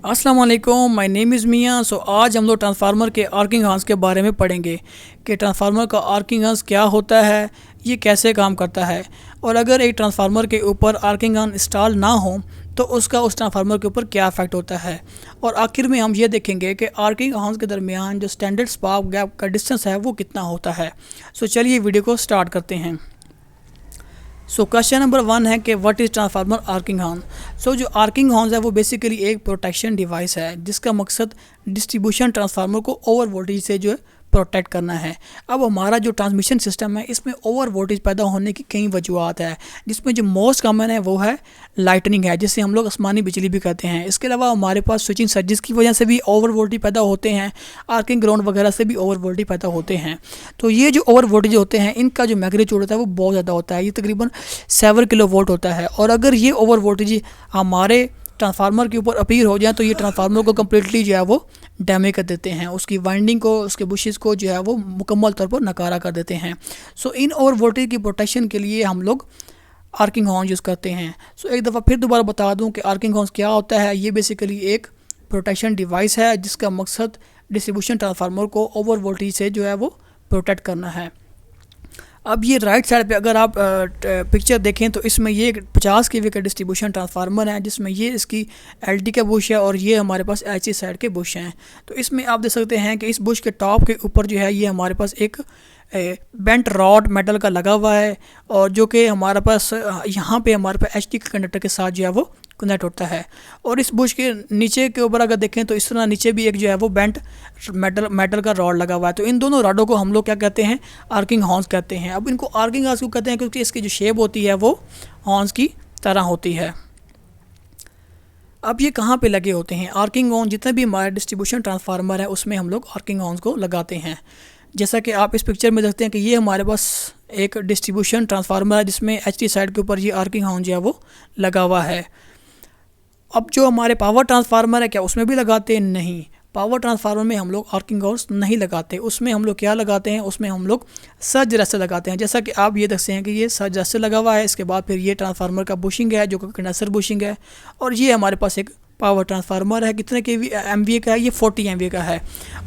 अस्सलाम वालेकुम, my name is मियां। आज हम लोग ट्रांसफार्मर के आर्किंग हॉर्न्स के बारे में पढ़ेंगे कि ट्रांसफार्मर का आर्किंग हॉर्न्स क्या होता है, ये कैसे काम करता है, और अगर एक ट्रांसफार्मर के ऊपर आर्किंग हॉर्न इंस्टॉल ना हो तो उसका उस ट्रांसफार्मर के ऊपर क्या इफेक्ट होता है। और आखिर में हम ये देखेंगे कि आर्किंग हॉर्न्स के दरमियान जो स्टैंडर्ड स्पार्क गैप का डिस्टेंस है वो कितना होता है। चलिए वीडियो को स्टार्ट करते हैं। क्वेश्चन नंबर 1 है कि what is transformer arcing horn. जो आर्किंग हॉर्न्स है वो बेसिकली एक प्रोटेक्शन डिवाइस है जिसका मकसद डिस्ट्रीब्यूशन ट्रांसफार्मर को ओवर वोल्टेज से जो है प्रोटेक्ट करना है। अब हमारा जो ट्रांसमिशन सिस्टम है इसमें ओवर वोल्टेज पैदा होने की कई वजूहत है, जिसमें जो मोस्ट कॉमन है वो है लाइटनिंग है, जिसे हम लोग आसमानी बिजली भी कहते हैं। इसके अलावा हमारे पास स्विचिंग सर्जिस की वजह से भी ओवर वोल्टेज पैदा होते हैं, आर्किंग ग्राउंड वगैरह से भी ओवर वोल्टेज पैदा होते हैं। तो ये जो ओवर वोल्टेज होते हैं इनका जो मैग्नीट्यूड होता है वो बहुत ज़्यादा होता है, ये तकरीबन 7 किलो वोल्ट होता है। और अगर ये ओवर वोल्टेज हमारे ट्रांसफार्मर के ऊपर अपीयर हो जाए तो ये ट्रांसफार्मर को कम्प्लीटली जो है वो डैमेज कर देते हैं, उसकी वाइंडिंग को, उसके बुशेस को जो है वो मुकम्मल तौर पर नकारा कर देते हैं। इन ओवर वोल्टेज की प्रोटेक्शन के लिए हम लोग आर्किंग हॉर्न यूज़ करते हैं। एक दफ़ा फिर दोबारा बता दूं कि आर्किंग हॉर्न क्या होता है। ये बेसिकली एक प्रोटेक्शन डिवाइस है जिसका मकसद डिस्ट्रीब्यूशन ट्रांसफार्मर को ओवर वोल्टेज से जो है वो प्रोटेक्ट करना है। अब ये राइट साइड पे अगर आप पिक्चर देखें तो इसमें ये 50 kV का डिस्ट्रीब्यूशन ट्रांसफार्मर है, जिसमें ये इसकी LT का बुश है और ये हमारे पास HC साइड के बुश हैं। तो इसमें आप देख सकते हैं कि इस बुश के टॉप के ऊपर जो है ये हमारे पास एक बेंट रॉड मेटल का लगा हुआ है, और जो कि हमारे पास यहाँ पे हमारे पास HT के कंडक्टर के साथ जो है वो कनेक्ट होता है। और इस बुश के नीचे के ऊपर अगर देखें तो इस तरह नीचे भी एक जो है वो बेंट मेटल का रॉड लगा हुआ है। तो इन दोनों रॉडों को हम लोग क्या कहते हैं, आर्किंग हॉर्न्स कहते हैं। अब इनको आर्किंग हॉर्न्स क्यों कहते हैं, क्योंकि इसकी जो शेप होती है वो हॉर्न्स की तरह होती है। अब ये कहाँ पे लगे होते हैं आर्किंग हॉर्न? जितने भी हमारे डिस्ट्रीब्यूशन ट्रांसफार्मर है उसमें हम लोग आर्किंग हॉर्न्स को लगाते हैं। जैसा कि आप इस पिक्चर में देखते हैं कि ये हमारे पास एक डिस्ट्रीब्यूशन ट्रांसफार्मर है जिसमें HT साइड के ऊपर ये आर्किंग हॉर्न जो है वो लगा हुआ है। अब जो हमारे पावर ट्रांसफार्मर है क्या उसमें भी लगाते हैं? नहीं, पावर ट्रांसफार्मर में हम लोग आर्किंग हॉर्न्स नहीं लगाते। उसमें हम लोग क्या लगाते हैं, उसमें हम लोग सर्ज रेस्टर लगाते हैं। जैसा कि आप ये देखते हैं कि ये सर्ज रेस्टर लगा हुआ है। इसके बाद फिर ये ट्रांसफार्मर का बुशिंग है जो कि कंडेंसर बुशिंग है, और ये हमारे पास एक पावर ट्रांसफार्मर है। कितने के MVA का है? ये 40 MVA का है।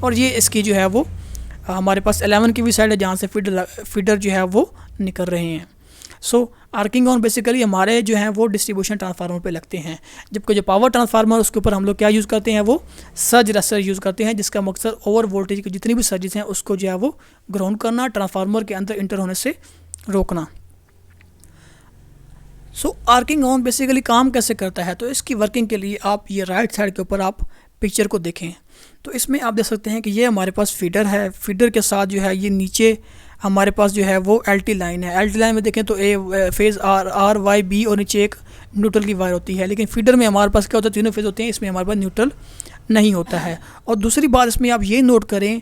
और ये इसकी जो है वो हमारे पास 11 की भी साइड है जहाँ से फीडर जो है वो निकल रहे हैं। आर्किंग हॉर्न बेसिकली हमारे जो हैं वो डिस्ट्रीब्यूशन ट्रांसफार्मर पे लगते हैं, जबकि जो पावर ट्रांसफार्मर उसके ऊपर हम लोग क्या यूज़ करते हैं, वो सर्ज रेस्टर यूज़ करते हैं, जिसका मकसद ओवर वोल्टेज की जितनी भी सर्जिस हैं उसको जो है वो ग्राउंड करना, ट्रांसफार्मर के अंदर इंटर होने से रोकना। आर्किंग हॉर्न बेसिकली काम कैसे करता है, तो इसकी वर्किंग के लिए आप ये राइट साइड के ऊपर आप पिक्चर को देखें तो इसमें आप देख सकते हैं कि ये हमारे पास फीडर है। फीडर के साथ जो है ये नीचे हमारे पास जो है वो LT लाइन है। LT लाइन में देखें तो A phase R Y B और नीचे एक न्यूट्रल की वायर होती है। लेकिन फीडर में हमारे पास क्या होता है, तीनों फेज़ होते हैं, इसमें हमारे पास न्यूट्रल नहीं होता है। और दूसरी बात इसमें आप ये नोट करें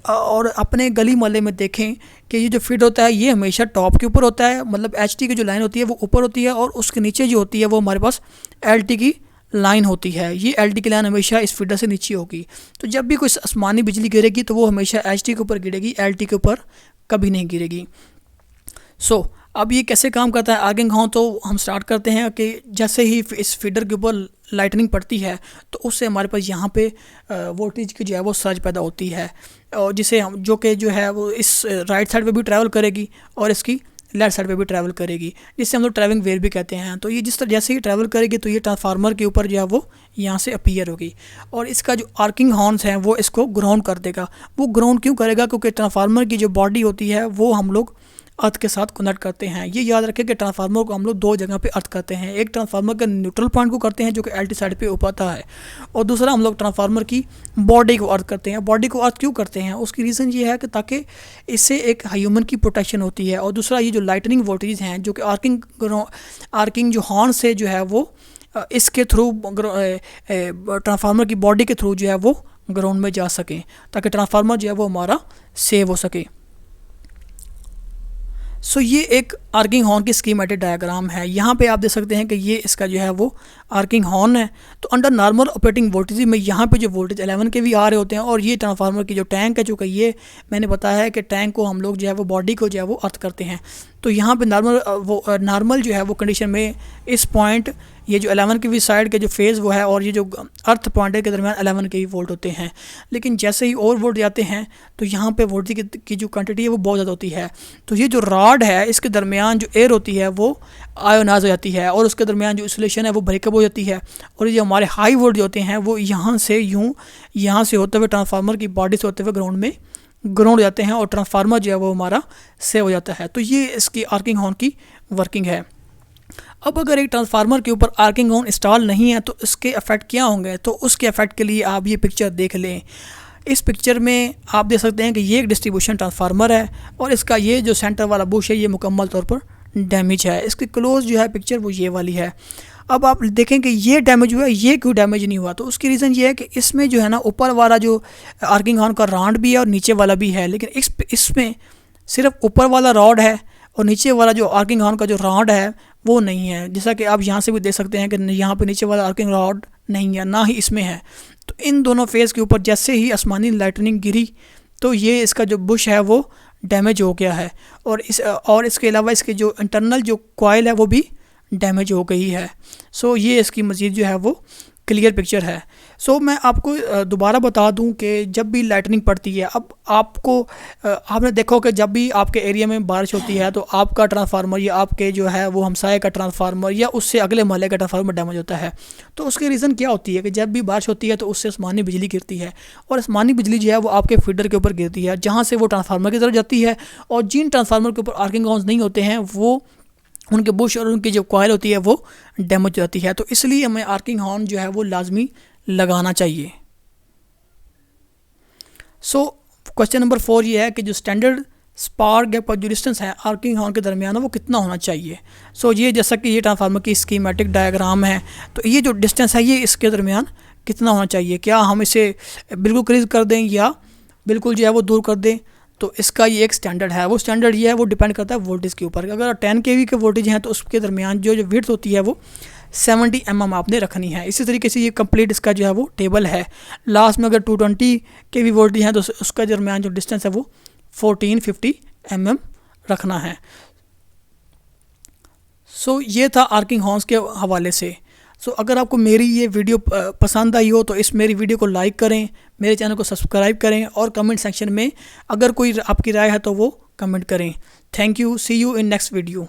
और अपने गली मोहल्ले में देखें कि ये जो फीड होता है ये हमेशा टॉप के ऊपर होता है, मतलब HT की जो लाइन होती है वो ऊपर होती है, और उसके नीचे जो होती है वो हमारे पास LT की लाइन होती है। ये LT की लाइन हमेशा इस फीडर से नीचे होगी। तो जब भी कोई आसमानी बिजली गिरेगी तो वो हमेशा HT के ऊपर गिरेगी, LT के ऊपर कभी नहीं गिरेगी। अब ये कैसे काम करता है आर्किंग हॉर्न? तो हम स्टार्ट करते हैं कि जैसे ही इस फीडर के ऊपर लाइटनिंग पड़ती है तो उससे हमारे पास यहाँ पे वोल्टेज की जो है वो सर्ज पैदा होती है, और जिसे हम जो कि जो है वो इस राइट साइड पे भी ट्रैवल करेगी और इसकी लेफ्ट साइड पे भी ट्रैवल करेगी, जिससे हम लोग ट्रैवलिंग वेव भी कहते हैं। तो ये जिस तरह जैसे ही ट्रैवल करेगी तो ये ट्रांसफार्मर के ऊपर जो है वो यहाँ से अपीयर होगी, और इसका जो आर्किंग हॉर्न्स हैं वो इसको ग्राउंड कर देगा। वो ग्राउंड क्यों करेगा? क्योंकि ट्रांसफार्मर की जो बॉडी होती है वो हम लोग अर्थ के साथ कनेक्ट करते हैं। ये याद रखें कि ट्रांसफार्मर को हम लोग दो जगह पे अर्थ करते हैं। एक ट्रांसफार्मर के न्यूट्रल पॉइंट को करते हैं जो कि LT साइड पे ऊपर है, और दूसरा हम लोग ट्रांसफार्मर की बॉडी को अर्थ करते हैं। बॉडी को अर्थ क्यों करते हैं? उसकी रीज़न ये है कि ताकि इससे एक ह्यूमन की प्रोटेक्शन होती है, और दूसरा ये जो लाइटनिंग वोल्टेज हैं जो कि आर्किंग जो हॉर्न से जो है वो इसके थ्रू ट्रांसफार्मर की बॉडी के थ्रू जो है वो ग्राउंड में जा सकें, ताकि ट्रांसफार्मर जो है वो हमारा सेव हो सके। ये एक आर्किंग हॉर्न की स्कीमेटिक डायग्राम है। यहाँ पे आप देख सकते हैं कि ये इसका जो है वो आर्किंग हॉर्न है। तो अंडर नॉर्मल ऑपरेटिंग वोल्टेज में यहाँ पे जो वोल्टेज 11 के भी आ रहे होते हैं, और ये ट्रांसफार्मर की जो टैंक है, चूँकि ये मैंने बताया है कि टैंक को हम लोग जो है वो बॉडी को जो है वो अर्थ करते हैं। तो यहाँ पे नॉर्मल जो है वो कंडीशन में इस पॉइंट ये जो 11 kV साइड के जो फेज़ वो है और ये जो अर्थ पॉइंटर के दरमियान 11 kV वोल्ट होते हैं। लेकिन जैसे ही और वोल्ट जाते हैं तो यहाँ पे वोल्टेज की जो क्वांटिटी है वो बहुत ज़्यादा होती है। तो ये जो रॉड है इसके दरमियान जो एयर होती है वो आयोनाइज हो जाती है और उसके दरमियान जो इंसुलेशन है वो ब्रेकअप हो जाती है। और ये हमारे हाई वोल्ट जो होते हैं वो यहाँ से होते हुए ट्रांसफार्मर की बॉडी से होते हुए ग्राउंड हो जाते हैं और ट्रांसफार्मर जो है वो हमारा सेव हो जाता है। तो ये इसकी आर्किंग हॉर्न की वर्किंग है। अब अगर एक ट्रांसफार्मर के ऊपर आर्किंग हॉर्न इंस्टॉल नहीं है तो इसके इफ़ेक्ट क्या होंगे, तो उसके इफ़ेक्ट के लिए आप ये पिक्चर देख लें। इस पिक्चर में आप देख सकते हैं कि ये एक डिस्ट्रीब्यूशन ट्रांसफार्मर है और इसका ये जो सेंटर वाला बुश है ये मुकम्मल तौर पर डैमेज है। इसकी क्लोज जो है पिक्चर वो ये वाली है। अब आप देखें कि ये डैमेज हुआ, ये क्यों डैमेज नहीं हुआ, तो उसकी रीज़न ये है कि इसमें जो है ना ऊपर वाला जो आर्किंग हॉर्न का रॉड भी है और नीचे वाला भी है, लेकिन इसमें सिर्फ ऊपर वाला रॉड है और नीचे वाला जो आर्किंग हॉर्न का जो रॉड है वो नहीं है। जैसा कि आप यहाँ से भी देख सकते हैं कि यहाँ पे नीचे वाला आर्किंग रॉड नहीं है, ना ही इसमें है। तो इन दोनों फेज़ के ऊपर जैसे ही आसमानी लाइटनिंग गिरी तो ये इसका जो बुश है वो डैमेज हो गया है और इसके अलावा इसके जो इंटरनल जो कॉइल है वो भी डैमेज हो गई है। सो ये इसकी मज़ीद जो है वो क्लियर पिक्चर है। सो मैं आपको दोबारा बता दूं कि जब भी लाइटनिंग पड़ती है, अब आपने देखो कि जब भी आपके एरिया में बारिश होती है तो आपका ट्रांसफार्मर या आपके जो है वो हमसाये का ट्रांसफार्मर या उससे अगले मोहल्ले का ट्रांसफार्मर डैमेज होता है। तो उसकी रीज़न क्या होती है कि जब भी बारिश होती है तो उससे आसमानी बिजली गिरती है और आसमानी बिजली जो है वो आपके फीडर के ऊपर गिरती है, जहाँ से वो ट्रांसफार्मर की तरफ जाती है। और जिन ट्रांसफार्मर के ऊपर आर्किंग हॉर्न्स नहीं होते हैं वो उनके बुश और उनकी जो कॉइल होती है वो डैमेज हो जाती है। तो इसलिए हमें आर्किंग हॉर्न जो है वो लाजमी लगाना चाहिए। सो क्वेश्चन नंबर 4 ये है कि जो स्टैंडर्ड स्पार्क गैप का जो डिस्टेंस है आर्किंग हॉर्न के दरमियान वो कितना होना चाहिए। सो ये जैसा कि ये ट्रांसफार्मर की स्कीमेटिक डायग्राम है, तो ये जो डिस्टेंस है ये इसके दरमियान कितना होना चाहिए। क्या हम इसे बिल्कुल क्रीज कर दें या बिल्कुल जो है वो दूर कर दें, तो इसका ये एक स्टैंडर्ड है। वो स्टैंडर्ड ये है वो डिपेंड करता है वोल्टेज के ऊपर। अगर 10 kV के वोल्टेज हैं तो उसके दरमियान जो विड्थ होती है वो 70 mm आपने रखनी है। इसी तरीके से ये कंप्लीट इसका जो है वो टेबल है। लास्ट में अगर 220 kV वोल्टेज हैं तो उसका दरमियान जो डिस्टेंस है वो 1450 mm रखना है। सो ये था आर्किंग हॉर्न्स के हवाले से। सो अगर आपको मेरी ये वीडियो पसंद आई हो तो मेरी वीडियो को लाइक करें, मेरे चैनल को सब्सक्राइब करें और कमेंट सेक्शन में अगर कोई आपकी राय है तो वो कमेंट करें। Thank you, see you in next video.